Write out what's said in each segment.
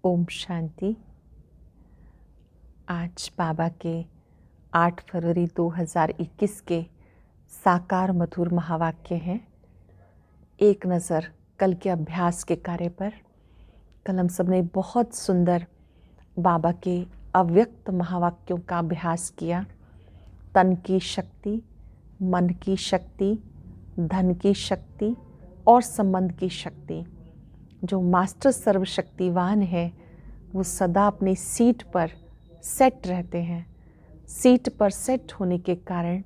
ओम शांति। आज बाबा के 8 फरवरी 2021 के साकार मधुर महावाक्य हैं। एक नज़र कल के अभ्यास के कार्य पर। कल हम सब ने बहुत सुंदर बाबा के अव्यक्त महावाक्यों का अभ्यास किया। तन की शक्ति, मन की शक्ति, धन की शक्ति और संबंध की शक्ति। जो मास्टर सर्वशक्तिवान है वो सदा अपनी सीट पर सेट रहते हैं। सीट पर सेट होने के कारण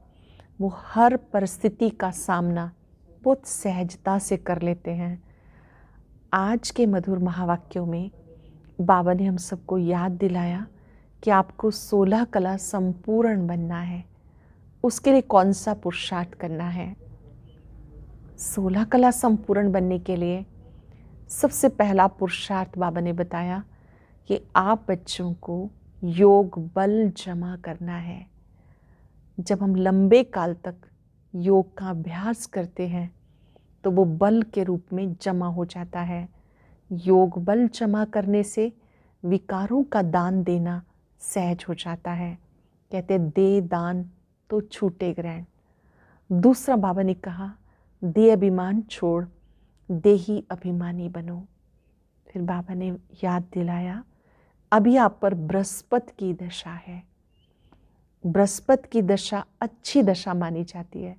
वो हर परिस्थिति का सामना बहुत सहजता से कर लेते हैं। आज के मधुर महावाक्यों में बाबा ने हम सबको याद दिलाया कि आपको 16 कला संपूर्ण बनना है। उसके लिए कौन सा पुरुषार्थ करना है? 16 कला संपूर्ण बनने के लिए सबसे पहला पुरुषार्थ बाबा ने बताया कि आप बच्चों को योग बल जमा करना है। जब हम लंबे काल तक योग का अभ्यास करते हैं तो वो बल के रूप में जमा हो जाता है। योग बल जमा करने से विकारों का दान देना सहज हो जाता है। कहते दे दान तो छूटे ग्रहण। दूसरा बाबा ने कहा दे अभिमान छोड़ देही अभिमानी बनो। फिर बाबा ने याद दिलाया अभी आप पर बृहस्पति की दशा है। बृहस्पति की दशा अच्छी दशा मानी जाती है,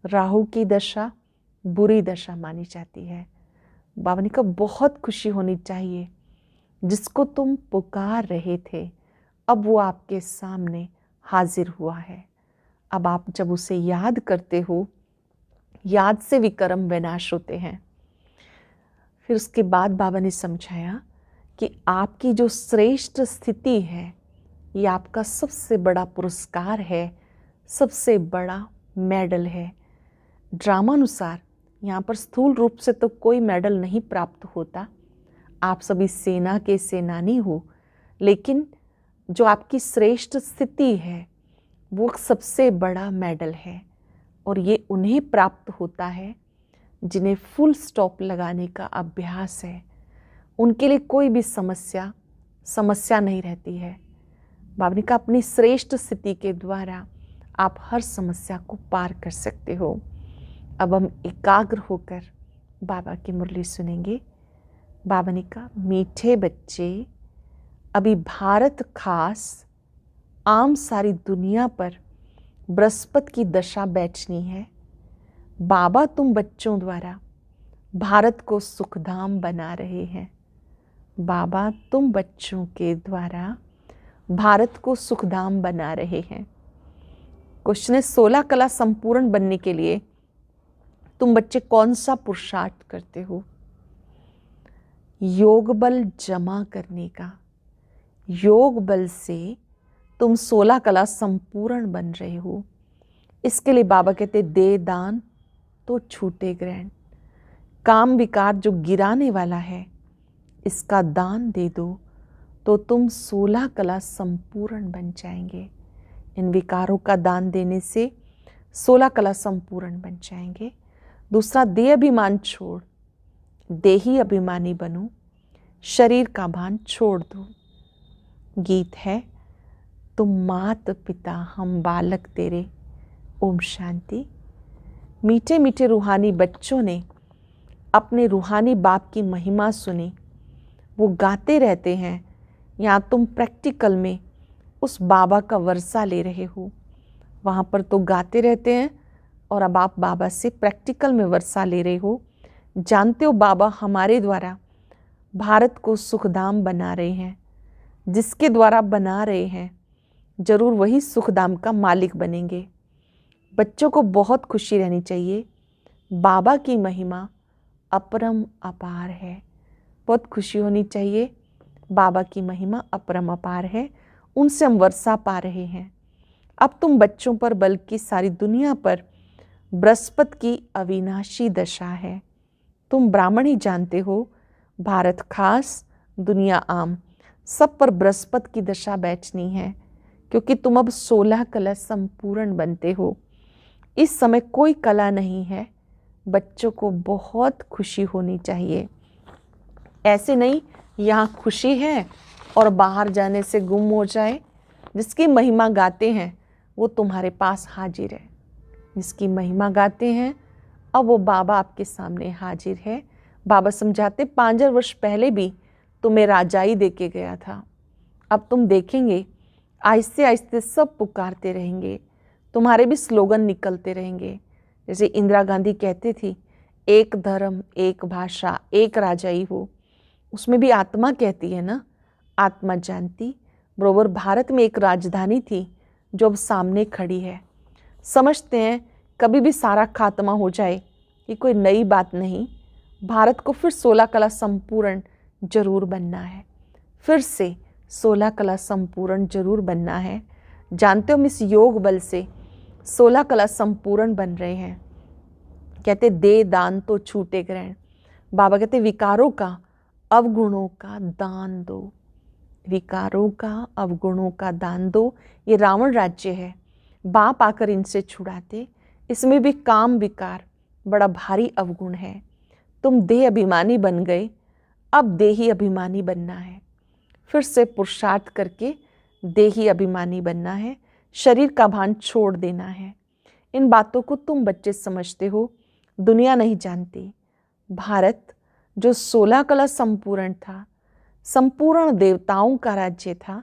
राहु की दशा बुरी दशा मानी जाती है। बाबा ने कहा बहुत खुशी होनी चाहिए, जिसको तुम पुकार रहे थे अब वो आपके सामने हाजिर हुआ है। अब आप जब उसे याद करते हो, याद से विकर्म विनाश होते हैं। फिर उसके बाद बाबा ने समझाया कि आपकी जो श्रेष्ठ स्थिति है ये आपका सबसे बड़ा पुरस्कार है, सबसे बड़ा मेडल है। ड्रामानुसार यहाँ पर स्थूल रूप से तो कोई मेडल नहीं प्राप्त होता, आप सभी सेना के सेनानी हो, लेकिन जो आपकी श्रेष्ठ स्थिति है वो सबसे बड़ा मेडल है। और ये उन्हें प्राप्त होता है जिन्हें फुल स्टॉप लगाने का अभ्यास है। उनके लिए कोई भी समस्या नहीं रहती है। बाबा ने कहा अपनी श्रेष्ठ स्थिति के द्वारा आप हर समस्या को पार कर सकते हो। अब हम एकाग्र होकर बाबा की मुरली सुनेंगे। बाबा ने कहा मीठे बच्चे, अभी भारत खास आम सारी दुनिया पर बृहस्पति की दशा बैठनी है। बाबा तुम बच्चों द्वारा भारत को सुखधाम बना रहे हैं। बाबा तुम बच्चों के द्वारा भारत को सुखधाम बना रहे हैं। क्वेश्चन है 16 कला संपूर्ण बनने के लिए तुम बच्चे कौन सा पुरुषार्थ करते हो? योग बल जमा करने का। योग बल से तुम 16 कला संपूर्ण बन रहे हो। इसके लिए बाबा कहते दे दान तो छूटे ग्रहण। काम विकार जो गिराने वाला है इसका दान दे दो तो तुम 16 कला संपूर्ण बन जाएंगे। इन विकारों का दान देने से 16 कला संपूर्ण बन जाएंगे। दूसरा दे अभिमान छोड़ देही अभिमानी बनो। शरीर का भान छोड़ दो। गीत है तुम मात पिता हम बालक तेरे। ओम शांति। मीठे मीठे रूहानी बच्चों ने अपने रूहानी बाप की महिमा सुनी, वो गाते रहते हैं। यहाँ तुम प्रैक्टिकल में उस बाबा का वर्षा ले रहे हो। वहाँ पर तो गाते रहते हैं और अब आप बाबा से प्रैक्टिकल में वर्षा ले रहे हो। जानते हो बाबा हमारे द्वारा भारत को सुखधाम बना रहे हैं। जिसके द्वारा बना रहे हैं जरूर वही सुखधाम का मालिक बनेंगे। बच्चों को बहुत खुशी रहनी चाहिए। बाबा की महिमा अपरम अपार है। बहुत खुशी होनी चाहिए। बाबा की महिमा अपरम अपार है, उनसे हम वर्षा पा रहे हैं। अब तुम बच्चों पर बल्कि सारी दुनिया पर बृहस्पति की अविनाशी दशा है। तुम ब्राह्मण ही जानते हो, भारत खास दुनिया आम सब पर बृहस्पति की दशा बैठनी है, क्योंकि तुम अब 16 कला संपूर्ण बनते हो। इस समय कोई कला नहीं है। बच्चों को बहुत खुशी होनी चाहिए। ऐसे नहीं यहाँ खुशी है और बाहर जाने से गुम हो जाए। जिसकी महिमा गाते हैं वो तुम्हारे पास हाजिर है। जिसकी महिमा गाते हैं अब वो बाबा आपके सामने हाजिर है। बाबा समझाते 5,000 वर्ष पहले भी तुम्हें राजाई देके गया था। अब तुम देखेंगे आहिस्ते आहिस्ते सब पुकारते रहेंगे, तुम्हारे भी स्लोगन निकलते रहेंगे। जैसे इंदिरा गांधी कहती थी, एक धर्म, एक भाषा, एक राजाई हो। उसमें भी आत्मा कहती है ना, आत्मा जानती। बरोबर भारत में एक राजधानी थी जो अब सामने खड़ी है। समझते हैं कभी भी सारा खात्मा हो जाए ये कोई नई बात नहीं। भारत को फिर 16 कला संपूर्ण जरूर बनना है। फिर से 16 कला संपूर्ण जरूर बनना है। जानते हो हम इस योग बल से 16 कला संपूर्ण बन रहे हैं। कहते दे दान तो छूटे ग्रहण। बाबा कहते विकारों का अवगुणों का दान दो। विकारों का अवगुणों का दान दो। ये रावण राज्य है, बाप आकर इनसे छुड़ाते। इसमें भी काम विकार बड़ा भारी अवगुण है। तुम देह अभिमानी बन गए, अब देही अभिमानी बनना है। फिर से पुरुषार्थ करके देही अभिमानी बनना है। शरीर का भान छोड़ देना है। इन बातों को तुम बच्चे समझते हो, दुनिया नहीं जानती। भारत जो 16 कला संपूर्ण था, संपूर्ण देवताओं का राज्य था,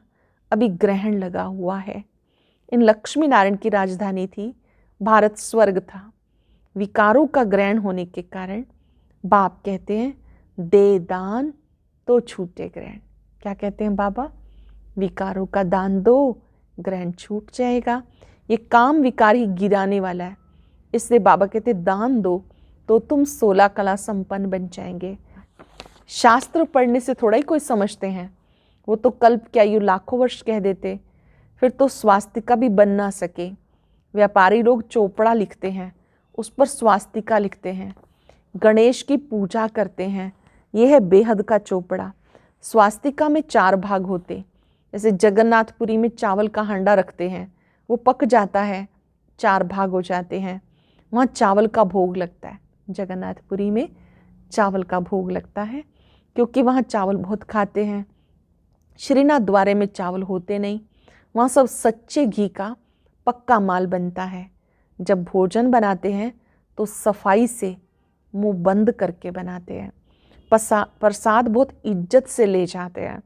अभी ग्रहण लगा हुआ है। इन लक्ष्मी नारायण की राजधानी थी, भारत स्वर्ग था। विकारों का ग्रहण होने के कारण बाप कहते हैं दे दान तो छूटे ग्रहण। क्या कहते हैं बाबा? विकारों का दान दो, ग्रहण छूट जाएगा। ये काम विकार ही गिराने वाला है, इसलिए बाबा कहते दान दो तो तुम 16 कला संपन्न बन जाएंगे। शास्त्र पढ़ने से थोड़ा ही कोई समझते हैं, वो तो कल्प क्या आयु लाखों वर्ष कह देते, फिर तो स्वास्तिका भी बन ना सके। व्यापारी लोग चोपड़ा लिखते हैं, उस पर स्वास्तिका लिखते हैं। गणेश की पूजा करते हैं, यह है बेहद का चोपड़ा। स्वास्तिका में 4 भाग होते। जैसे जगन्नाथपुरी में चावल का हांडा रखते हैं, वो पक जाता है, 4 भाग हो जाते हैं, वहाँ चावल का भोग लगता है। जगन्नाथपुरी में चावल का भोग लगता है क्योंकि वहाँ चावल बहुत खाते हैं। श्रीनाथ द्वारे में चावल होते नहीं, वहाँ सब सच्चे घी का पक्का माल बनता है। जब भोजन बनाते हैं तो सफाई से मुंह बंद करके बनाते हैं। प्रसाद बहुत इज्जत से ले जाते हैं,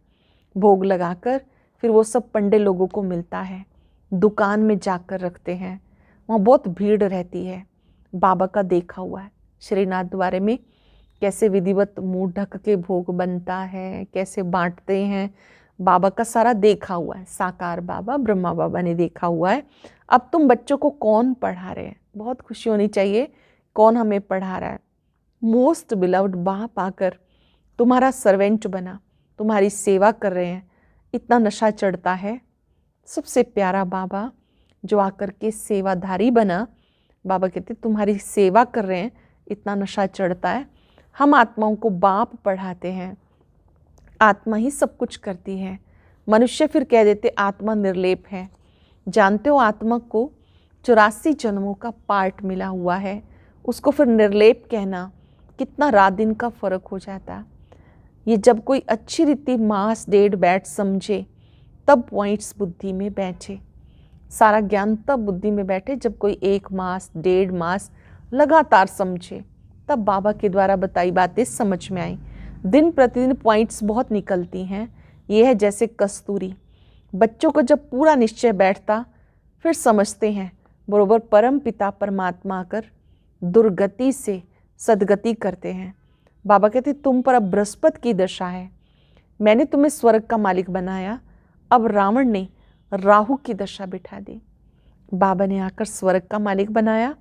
भोग लगाकर फिर वो सब पंडे लोगों को मिलता है। दुकान में जाकर रखते हैं, वहाँ बहुत भीड़ रहती है। बाबा का देखा हुआ है श्रीनाथ द्वारे में कैसे विधिवत मुंह ढक के भोग बनता है, कैसे बांटते हैं। बाबा का सारा देखा हुआ है। साकार बाबा, ब्रह्मा बाबा ने देखा हुआ है। अब तुम बच्चों को कौन पढ़ा रहे हैं? बहुत खुशी होनी चाहिए, कौन हमें पढ़ा रहा है? मोस्ट बिलव्ड बाप आकर तुम्हारा सर्वेंट बना, तुम्हारी सेवा कर रहे हैं। इतना नशा चढ़ता है। सबसे प्यारा बाबा जो आकर के सेवाधारी बना, बाबा कहते तुम्हारी सेवा कर रहे हैं, इतना नशा चढ़ता है। हम आत्माओं को बाप पढ़ाते हैं, आत्मा ही सब कुछ करती है। मनुष्य फिर कह देते आत्मा निर्लेप है। जानते हो आत्मा को 84 जन्मों का पार्ट मिला हुआ है, उसको फिर निर्लेप कहना कितना रात दिन का फर्क हो जाता। ये जब कोई अच्छी रीति मास डेढ़ बैठ समझे तब पॉइंट्स बुद्धि में बैठे। सारा ज्ञान तब बुद्धि में बैठे जब कोई 1 मास 1.5 मास लगातार समझे, तब बाबा के द्वारा बताई बातें समझ में आई। दिन प्रतिदिन पॉइंट्स बहुत निकलती हैं। ये है जैसे कस्तूरी। बच्चों को जब पूरा निश्चय बैठता फिर समझते हैं बरोबर परम पिता परमात्मा आकर दुर्गति से सदगति करते हैं। बाबा कहते तुम पर अब बृहस्पति की दशा है, मैंने तुम्हें स्वर्ग का मालिक बनाया, अब रावण ने राहु की दशा बिठा दी। बाबा ने आकर स्वर्ग का मालिक बनाया,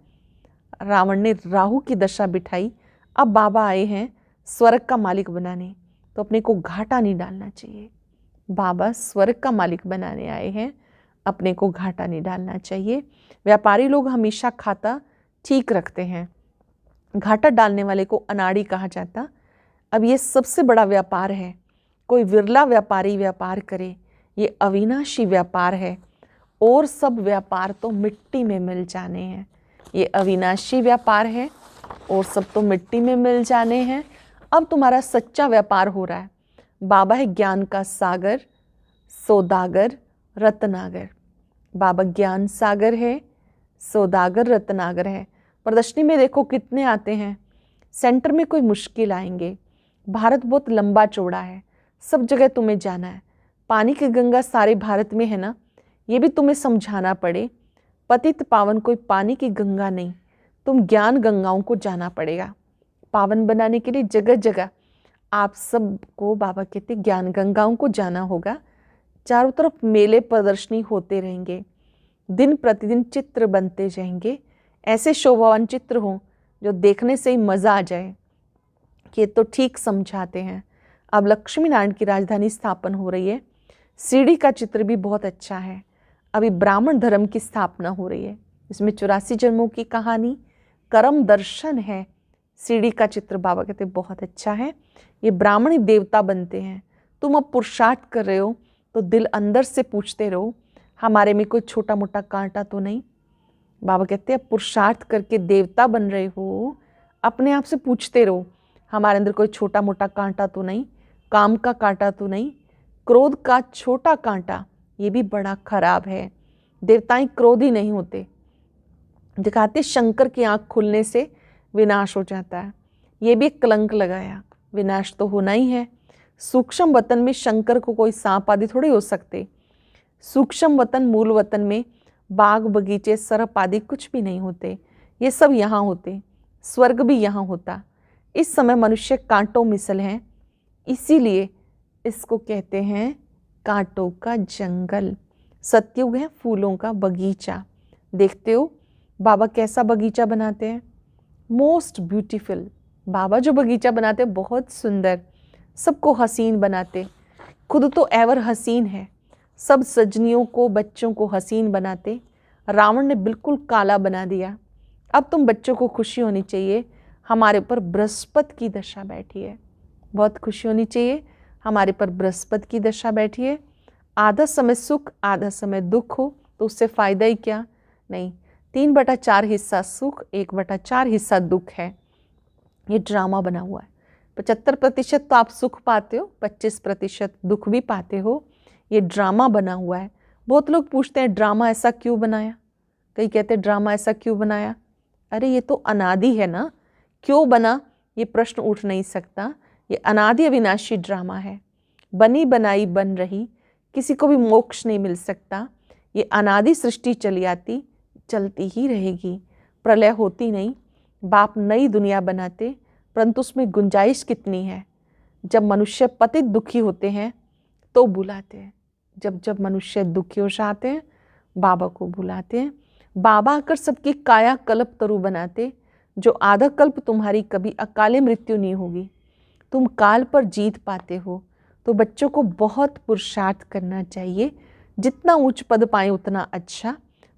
रावण ने राहु की दशा बिठाई। अब बाबा आए हैं स्वर्ग का मालिक बनाने, तो अपने को घाटा नहीं डालना चाहिए। बाबा स्वर्ग का मालिक बनाने आए हैं, अपने को घाटा नहीं डालना चाहिए। व्यापारी लोग हमेशा खाता ठीक रखते हैं, घाटा डालने वाले को अनाड़ी कहा जाता। अब ये सबसे बड़ा व्यापार है, कोई विरला व्यापारी व्यापार करे, ये अविनाशी व्यापार है। और सब व्यापार तो मिट्टी में मिल जाने हैं। ये अविनाशी व्यापार है और सब तो मिट्टी में मिल जाने हैं। अब तुम्हारा सच्चा व्यापार हो रहा है। बाबा है ज्ञान का सागर, सौदागर, रत्नागर। बाबा ज्ञान सागर है, सौदागर, रत्नागर है। प्रदर्शनी में देखो कितने आते हैं। सेंटर में कोई मुश्किल आएंगे। भारत बहुत लंबा चौड़ा है, सब जगह तुम्हें जाना है। पानी की गंगा सारे भारत में है ना, ये भी तुम्हें समझाना पड़े। पतित पावन कोई पानी की गंगा नहीं, तुम ज्ञान गंगाओं को जाना पड़ेगा। पावन बनाने के लिए जगह जगह आप सबको बाबा कहते ज्ञान गंगाओं को जाना होगा। चारों तरफ मेले प्रदर्शनी होते रहेंगे, दिन प्रतिदिन चित्र बनते जाएंगे। ऐसे शोभावान चित्र हों जो देखने से ही मज़ा आ जाए कि ये तो ठीक समझाते हैं। अब लक्ष्मी नारायण की राजधानी स्थापन हो रही है। सीढ़ी का चित्र भी बहुत अच्छा है। अभी ब्राह्मण धर्म की स्थापना हो रही है, इसमें 84 जन्मों की कहानी, कर्म दर्शन है। सीढ़ी का चित्र बाबा कहते बहुत अच्छा है। ये ब्राह्मण ही देवता बनते हैं। तुम अब पुरुषार्थ कर रहे हो तो दिल अंदर से पूछते रहो, हमारे में कोई छोटा मोटा कांटा तो नहीं। बाबा कहते हैं पुरुषार्थ करके देवता बन रहे हो, अपने आप से पूछते रहो, हमारे अंदर कोई छोटा मोटा कांटा तो नहीं, काम का कांटा तो नहीं। क्रोध का छोटा कांटा ये भी बड़ा खराब है। देवताएं क्रोधी नहीं होते। दिखाते शंकर की आंख खुलने से विनाश हो जाता है। ये भी एक कलंक लगाया, विनाश तो होना ही है। सूक्ष्म वतन में शंकर को कोई सांप आदि थोड़े हो सकते। सूक्ष्म वतन मूल वतन में बाग बगीचे सर्प आदि कुछ भी नहीं होते, ये सब यहाँ होते। स्वर्ग भी यहाँ होता। इस समय मनुष्य कांटों मिसल हैं, इसीलिए इसको कहते हैं कांटों का जंगल। सतयुग है फूलों का बगीचा। देखते हो बाबा कैसा बगीचा बनाते हैं, मोस्ट ब्यूटीफुल। बाबा जो बगीचा बनाते हैं बहुत सुंदर, सबको हसीन बनाते, खुद तो एवर हसीन है। सब सजनियों को बच्चों को हसीन बनाते। रावण ने बिल्कुल काला बना दिया। अब तुम बच्चों को खुशी होनी चाहिए, हमारे ऊपर बृहस्पति की दशा बैठी है। बहुत खुशी होनी चाहिए, हमारे पर बृहस्पति की दशा बैठी है। आधा समय सुख आधा समय दुख हो तो उससे फ़ायदा ही क्या नहीं। 3/4 हिस्सा सुख, 1/4 हिस्सा दुख है। ये ड्रामा बना हुआ है। 75% तो आप सुख पाते हो, 25% दुख भी पाते हो। ये ड्रामा बना हुआ है। बहुत लोग पूछते हैं ड्रामा ऐसा क्यों बनाया, कई कहते हैं ड्रामा ऐसा क्यों बनाया। अरे ये तो अनादि है ना, क्यों बना ये प्रश्न उठ नहीं सकता। ये अनादि अविनाशी ड्रामा है। बनी बनाई बन रही, किसी को भी मोक्ष नहीं मिल सकता। ये अनादि सृष्टि चली आती चलती ही रहेगी, प्रलय होती नहीं। बाप नई दुनिया बनाते, परंतु उसमें गुंजाइश कितनी है। जब मनुष्य पतित दुखी होते हैं तो बुलाते हैं, जब जब मनुष्य दुखी हो जाते हैं बाबा को बुलाते हैं। बाबा आकर सबकी काया कल्प तरु बनाते। जो आधा कल्प तुम्हारी कभी अकाले मृत्यु नहीं होगी, तुम काल पर जीत पाते हो। तो बच्चों को बहुत पुरुषार्थ करना चाहिए, जितना उच्च पद पाए उतना अच्छा।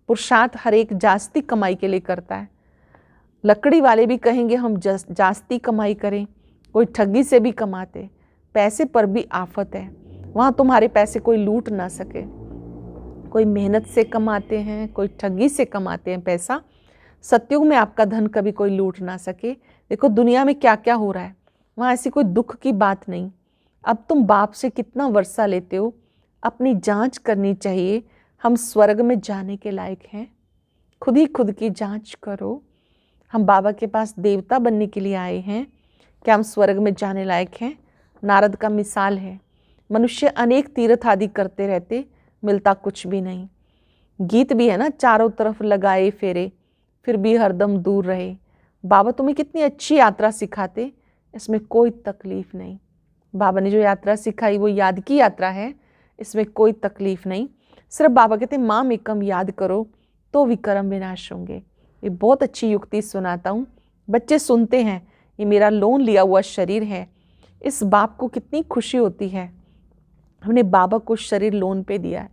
पुरुषार्थ हर एक जास्ती कमाई के लिए करता है। लकड़ी वाले भी कहेंगे हम जास्ती कमाई करें, कोई ठगी से भी कमाते। पैसे पर भी आफत है, वहाँ तुम्हारे पैसे कोई लूट ना सके। कोई मेहनत से कमाते हैं, कोई ठगी से कमाते हैं पैसा। सतयुग में आपका धन कभी कोई लूट ना सके। देखो दुनिया में क्या क्या हो रहा है, वहाँ ऐसी कोई दुख की बात नहीं। अब तुम बाप से कितना वर्षा लेते हो, अपनी जांच करनी चाहिए। हम स्वर्ग में जाने के लायक हैं, खुद ही खुद की जांच करो। हम बाबा के पास देवता बनने के लिए आए हैं, क्या हम स्वर्ग में जाने लायक हैं। नारद का मिसाल है, मनुष्य अनेक तीर्थ आदि करते रहते, मिलता कुछ भी नहीं। गीत भी है ना, चारों तरफ लगाए फेरे फिर भी हरदम दूर रहे। बाबा तुम्हें कितनी अच्छी यात्रा सिखाते, इसमें कोई तकलीफ नहीं। बाबा ने जो यात्रा सिखाई वो याद की यात्रा है, इसमें कोई तकलीफ नहीं। सिर्फ बाबा कहते हैं माम एकम याद करो तो विक्रम विनाश होंगे। ये बहुत अच्छी युक्ति सुनाता हूँ, बच्चे सुनते हैं। ये मेरा लोन लिया हुआ शरीर है। इस बाप को कितनी खुशी होती है, हमने बाबा को शरीर लोन पे दिया है।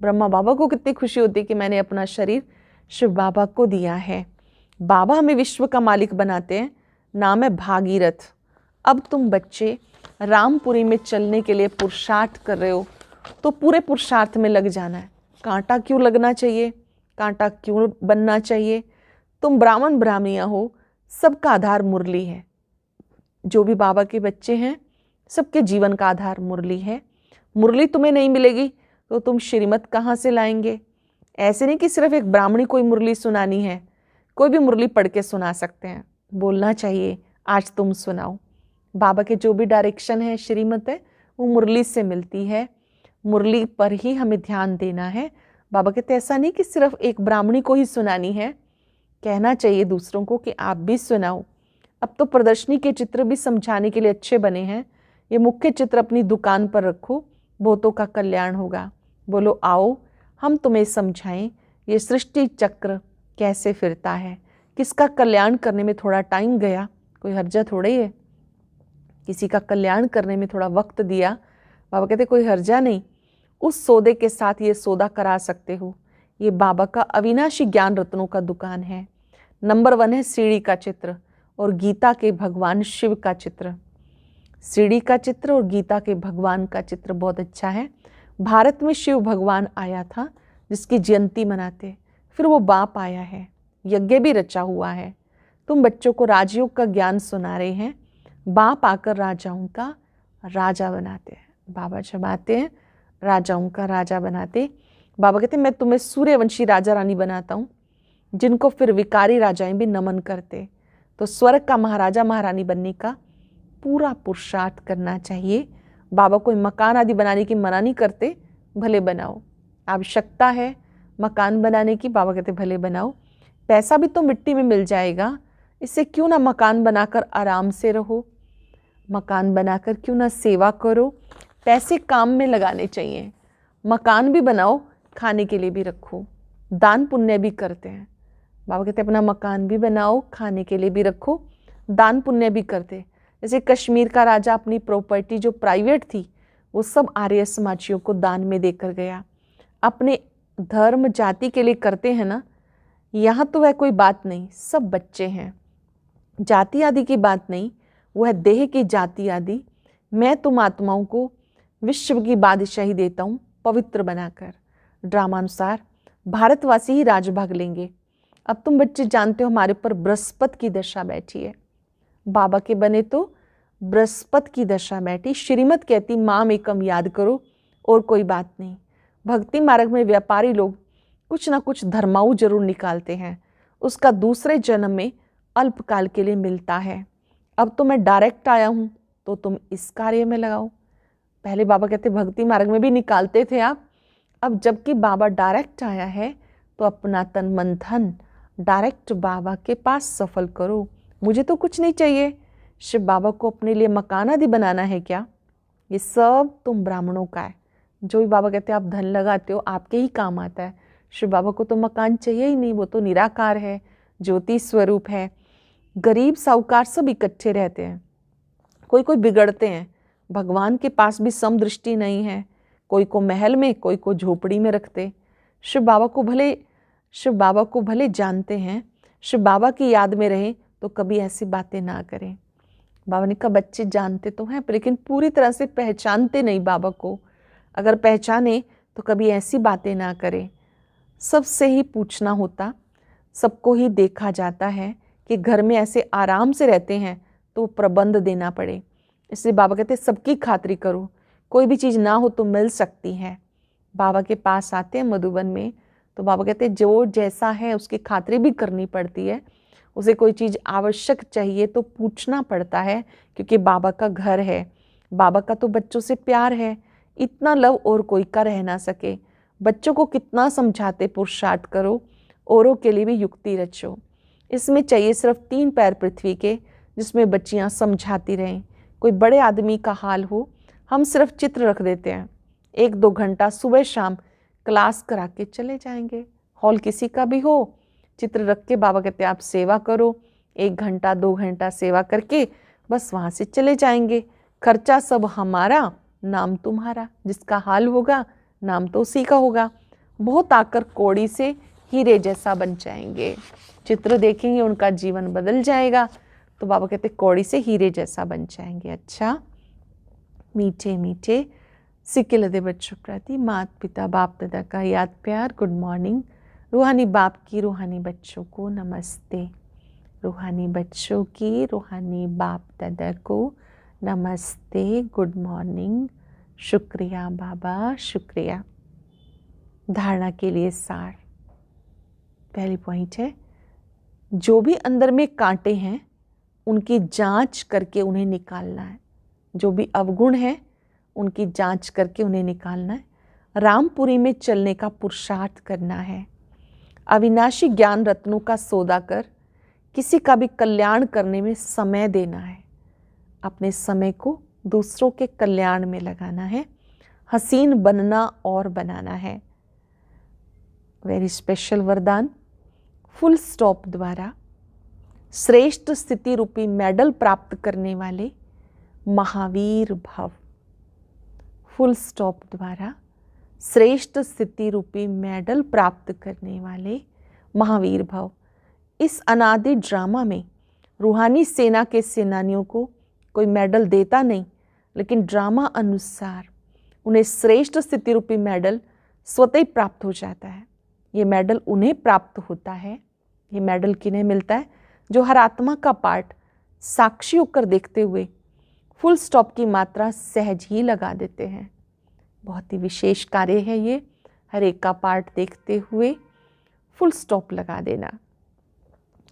ब्रह्मा बाबा को कितनी खुशी होती है कि मैंने अपना शरीर शिव बाबा को दिया है। बाबा हमें विश्व का मालिक बनाते हैं, नाम है भागीरथ। अब तुम बच्चे रामपुरी में चलने के लिए पुरुषार्थ कर रहे हो, तो पूरे पुरुषार्थ में लग जाना है। कांटा क्यों लगना चाहिए, कांटा क्यों बनना चाहिए। तुम ब्राह्मण ब्राह्मणियाँ हो, सबका आधार मुरली है। जो भी बाबा के बच्चे हैं सबके जीवन का आधार मुरली है। मुरली तुम्हें नहीं मिलेगी तो तुम श्रीमत कहाँ से लाएंगे। ऐसे नहीं कि सिर्फ एक ब्राह्मणी कोई मुरली सुनानी है, कोई भी मुरली पढ़ के सुना सकते हैं। बोलना चाहिए आज तुम सुनाओ। बाबा के जो भी डायरेक्शन है, श्रीमत है, वो मुरली से मिलती है। मुरली पर ही हमें ध्यान देना है। बाबा कहते ऐसा नहीं कि सिर्फ एक ब्राह्मणी को ही सुनानी है, कहना चाहिए दूसरों को कि आप भी सुनाओ। अब तो प्रदर्शनी के चित्र भी समझाने के लिए अच्छे बने हैं। ये मुख्य चित्र अपनी दुकान पर रखो, बहुतों का कल्याण होगा। बोलो आओ हम तुम्हें समझाएं ये सृष्टि चक्र कैसे फिरता है। किसका कल्याण करने में थोड़ा टाइम गया, कोई हर्जा थोड़ा ही है। किसी का कल्याण करने में थोड़ा वक्त दिया, बाबा कहते कोई हर्जा नहीं। उस सौदे के साथ ये सौदा करा सकते हो। ये बाबा का अविनाशी ज्ञान रत्नों का दुकान है। नंबर 1 है सीढ़ी का चित्र और गीता के भगवान शिव का चित्र। सीढ़ी का चित्र और गीता के भगवान का चित्र बहुत अच्छा है। भारत में शिव भगवान आया था जिसकी जयंती मनाते, फिर वो बाप आया है, यज्ञ भी रचा हुआ है। तुम बच्चों को राजयोग का ज्ञान सुना रहे हैं। बाप आकर राजाओं का राजा बनाते हैं। बाबा जब आते हैं राजाओं का राजा बनाते। बाबा कहते मैं तुम्हें सूर्यवंशी राजा रानी बनाता हूँ, जिनको फिर विकारी राजाएं भी नमन करते। तो स्वर्ग का महाराजा महारानी बनने का पूरा पुरुषार्थ करना चाहिए। बाबा कोई मकान आदि बनाने की मना नहीं करते, भले बनाओ। आवश्यकता है मकान बनाने की, बाबा कहते भले बनाओ। पैसा भी तो मिट्टी में मिल जाएगा, इससे क्यों ना मकान बनाकर आराम से रहो। मकान बनाकर क्यों ना सेवा करो। पैसे काम में लगाने चाहिए। मकान भी बनाओ, खाने के लिए भी रखो, दान पुण्य भी करते हैं। बाबा कहते अपना मकान भी बनाओ, खाने के लिए भी रखो, दान पुण्य भी करते। जैसे कश्मीर का राजा अपनी प्रॉपर्टी जो प्राइवेट थी वो सब आर्य समाजियों को दान में देकर गया। अपने धर्म जाति के लिए करते हैं ना। यहाँ तो वह कोई बात नहीं, सब बच्चे हैं, जाति आदि की बात नहीं, वो है देह की जाति आदि। मैं तुम आत्माओं को विश्व की बादशाही देता हूँ पवित्र बनाकर। ड्रामानुसार भारतवासी ही राजभाग लेंगे। अब तुम बच्चे जानते हो हमारे ऊपर बृहस्पति की दशा बैठी है। बाबा के बने तो बृहस्पति की दशा बैठी। श्रीमत कहती माम एकम याद करो और कोई बात नहीं। भक्ति मार्ग में व्यापारी लोग कुछ ना कुछ धर्माऊ जरूर निकालते हैं, उसका दूसरे जन्म में अल्पकाल के लिए मिलता है। अब तो मैं डायरेक्ट आया हूँ तो तुम इस कार्य में लगाओ। पहले बाबा कहते भक्ति मार्ग में भी निकालते थे आप, अब जबकि बाबा डायरेक्ट आया है तो अपना तन मन धन डायरेक्ट बाबा के पास सफल करो। मुझे तो कुछ नहीं चाहिए। शिव बाबा को अपने लिए मकान आदि बनाना है क्या? ये सब तुम ब्राह्मणों का है। जो भी बाबा कहते हैं आप धन लगाते हो आपके ही काम आता है। शिव बाबा को तो मकान चाहिए ही नहीं, वो तो निराकार है, ज्योति स्वरूप है। गरीब साहूकार सब इकट्ठे रहते हैं, कोई कोई बिगड़ते हैं। भगवान के पास भी समदृष्टि नहीं है, कोई को महल में कोई को झोपड़ी में रखते। शिव बाबा को भले जानते हैं, शिव बाबा की याद में रहें तो कभी ऐसी बातें ना करें। बाबा ने कहा बच्चे जानते तो हैं लेकिन पूरी तरह से पहचानते नहीं बाबा को। अगर पहचाने तो कभी ऐसी बातें ना करें। सबसे ही पूछना होता, सबको ही देखा जाता है कि घर में ऐसे आराम से रहते हैं तो प्रबंध देना पड़े। इसलिए बाबा कहते सबकी खातिरी करो, कोई भी चीज़ ना हो तो मिल सकती है। बाबा के पास आते हैं मधुबन में तो बाबा कहते जो जैसा है उसकी खातिरी भी करनी पड़ती है। उसे कोई चीज़ आवश्यक चाहिए तो पूछना पड़ता है, क्योंकि बाबा का घर है। बाबा का तो बच्चों से प्यार है, इतना लव और कोई का रह ना सके। बच्चों को कितना समझाते पुरुषार्थ करो, औरों के लिए भी युक्ति रचो। इसमें चाहिए सिर्फ 3 पैर पृथ्वी के, जिसमें बच्चियां समझाती रहें। कोई बड़े आदमी का हाल हो, हम सिर्फ चित्र रख देते हैं, 1-2 घंटा सुबह शाम क्लास करा के चले जाएंगे। हॉल किसी का भी हो, चित्र रख के बाबा कहते आप सेवा करो, 1 घंटा 2 घंटा सेवा करके बस वहाँ से चले जाएंगे। खर्चा सब हमारा, नाम तुम्हारा। जिसका हाल होगा नाम तो उसी का होगा। बहुत आकर कौड़ी से हीरे जैसा बन जाएंगे। चित्र देखेंगे उनका जीवन बदल जाएगा। तो बाबा कहते कौड़ी से हीरे जैसा बन जाएंगे। अच्छा, मीठे मीठे सिक्के बच्चों प्रति माता पिता बाप दादा का याद प्यार। Good morning. रूहानी बाप की रूहानी बच्चों को नमस्ते। रूहानी बच्चों की रूहानी बाप दादा को नमस्ते, गुड मॉर्निंग, शुक्रिया बाबा, शुक्रिया। धारणा के लिए सार। पहली पॉइंट है, जो भी अंदर में कांटे हैं उनकी जांच करके उन्हें निकालना है। जो भी अवगुण है उनकी जांच करके उन्हें निकालना है। रामपुरी में चलने का पुरुषार्थ करना है। अविनाशी ज्ञान रत्नों का सौदा कर किसी का भी कल्याण करने में समय देना है। अपने समय को दूसरों के कल्याण में लगाना है। हसीन बनना और बनाना है। वेरी स्पेशल वरदान, फुल स्टॉप द्वारा श्रेष्ठ स्थिति रूपी मेडल प्राप्त करने वाले महावीर भव। फुल स्टॉप द्वारा श्रेष्ठ स्थिति रूपी मेडल प्राप्त करने वाले महावीर भव। इस अनादि ड्रामा में रूहानी सेना के सेनानियों को कोई मेडल देता नहीं, लेकिन ड्रामा अनुसार उन्हें श्रेष्ठ स्थिति रूपी मेडल स्वतः ही प्राप्त हो जाता है। ये मेडल उन्हें प्राप्त होता है। ये मेडल किन्हें मिलता है? जो हर आत्मा का पार्ट साक्षी होकर देखते हुए फुल स्टॉप की मात्रा सहज ही लगा देते हैं। बहुत ही विशेष कार्य है ये, हर एक का पार्ट देखते हुए फुल स्टॉप लगा देना।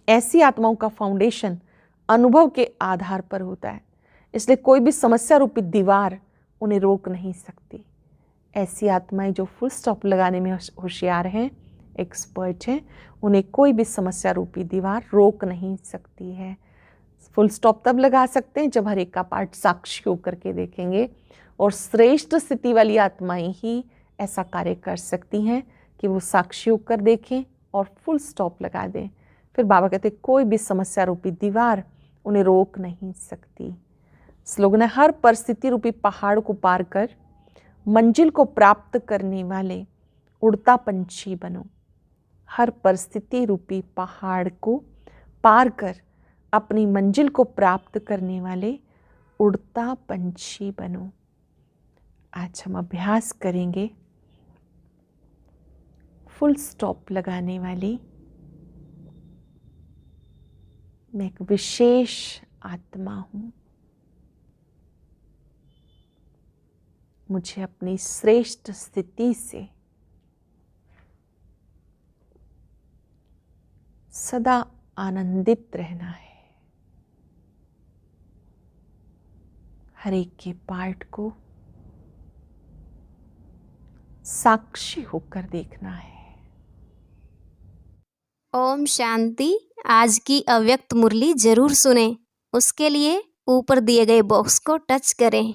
ऐसी आत्माओं का फाउंडेशन अनुभव के आधार पर होता है, इसलिए कोई भी समस्या रूपी दीवार उन्हें रोक नहीं सकती। ऐसी आत्माएं जो फुल स्टॉप लगाने में होशियार हैं, एक्सपर्ट हैं, उन्हें कोई भी समस्या रूपी दीवार रोक नहीं सकती है। फुल स्टॉप तब लगा सकते हैं जब हर एक का पार्ट साक्षी होकर के देखेंगे, और श्रेष्ठ स्थिति वाली आत्माएं ही ऐसा कार्य कर सकती हैं कि वो साक्षी होकर देखें और फुल स्टॉप लगा दें। फिर बाबा कहते कोई भी समस्या रूपी दीवार उन्हें रोक नहीं सकती। स्लोगन है, हर परिस्थिति रूपी पहाड़ को पार कर मंजिल को प्राप्त करने वाले उड़ता पंछी बनो। हर परिस्थिति रूपी पहाड़ को पार कर अपनी मंजिल को प्राप्त करने वाले उड़ता पंछी बनो। आज हम अभ्यास करेंगे फुल स्टॉप लगाने वाली। मैं एक विशेष आत्मा हूँ। मुझे अपनी श्रेष्ठ स्थिति से सदा आनंदित रहना है। हर एक के पार्ट को साक्षी होकर देखना है। ओम शांति। आज की अव्यक्त मुरली जरूर सुने। उसके लिए ऊपर दिए गए बॉक्स को टच करें।